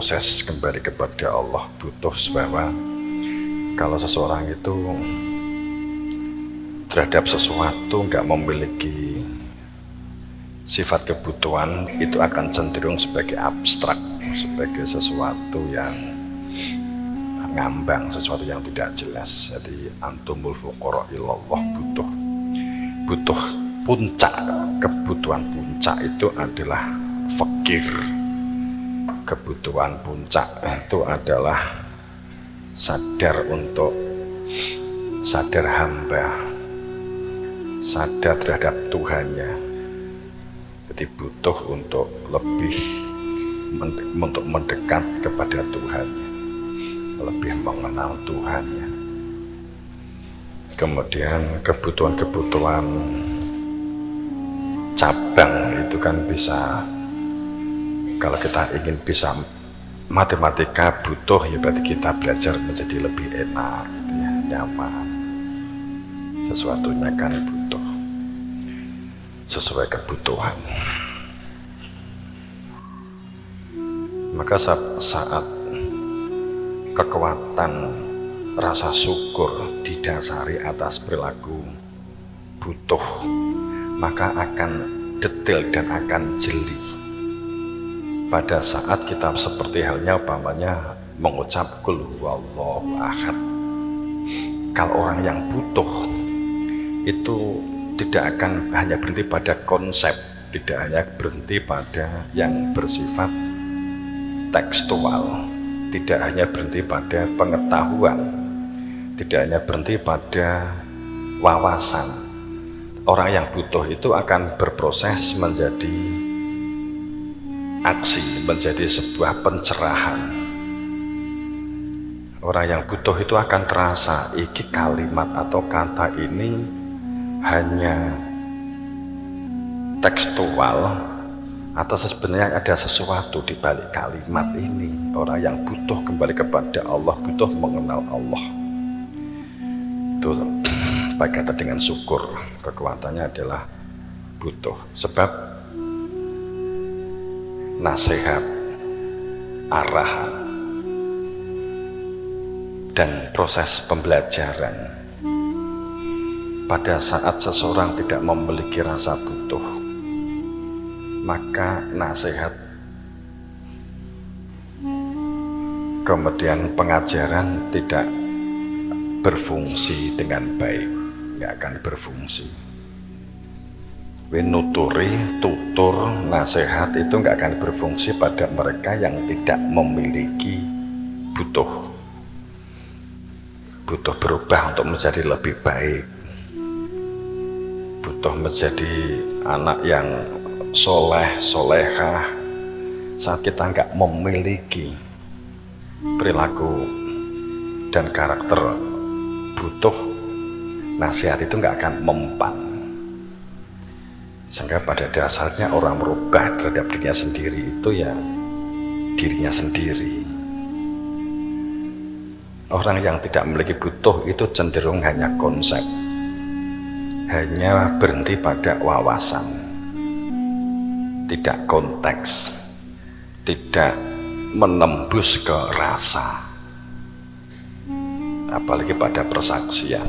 berproses kembali kepada Allah, butuh bahwa kalau seseorang itu terhadap sesuatu nggak memiliki sifat kebutuhan, itu akan cenderung sebagai abstrak, sebagai sesuatu yang ngambang, sesuatu yang tidak jelas. Jadi antumul fuqara ilallah, butuh puncak, kebutuhan puncak itu adalah fakir. Kebutuhan puncak itu adalah sadar hamba, sadar terhadap Tuhannya. Jadi butuh untuk lebih mendekat kepada Tuhannya, lebih mengenal Tuhannya. Kemudian kebutuhan-kebutuhan cabang itu kan bisa, kalau kita ingin bisa matematika butuh, ya berarti kita belajar menjadi lebih enak gitu ya, nyaman. Sesuatunya kan butuh sesuai kebutuhan. Maka saat kekuatan rasa syukur didasari atas perilaku butuh, maka akan detail dan akan jeli. Pada saat kita seperti halnya umpamanya mengucap qul huwallahu ahad, kalau orang yang butuh itu tidak akan hanya berhenti pada konsep, tidak hanya berhenti pada yang bersifat tekstual, tidak hanya berhenti pada pengetahuan, tidak hanya berhenti pada wawasan. Orang yang butuh itu akan berproses menjadi aksi, menjadi sebuah pencerahan. Orang yang butuh itu akan terasa iki kalimat atau kata ini hanya tekstual atau sebenarnya ada sesuatu di balik kalimat ini. Orang yang butuh kembali kepada Allah, butuh mengenal Allah, itu berkaitan dengan syukur. Kekuatannya adalah butuh. Sebab nasihat, arahan, dan proses pembelajaran pada saat seseorang tidak memiliki rasa butuh, maka nasihat kemudian pengajaran tidak berfungsi dengan baik, nggak akan berfungsi. Nuturi, tutur, nasihat itu nggak akan berfungsi pada mereka yang tidak memiliki butuh berubah untuk menjadi lebih baik, butuh menjadi anak yang soleh, solehah. Saat kita nggak memiliki perilaku dan karakter butuh, nasihat itu nggak akan mempan. Sehingga pada dasarnya orang merubah terhadap dirinya sendiri itu ya dirinya sendiri. Orang yang tidak memiliki butuh itu cenderung hanya konsep, hanya berhenti pada wawasan, tidak konteks, tidak menembus ke rasa, apalagi pada persaksian.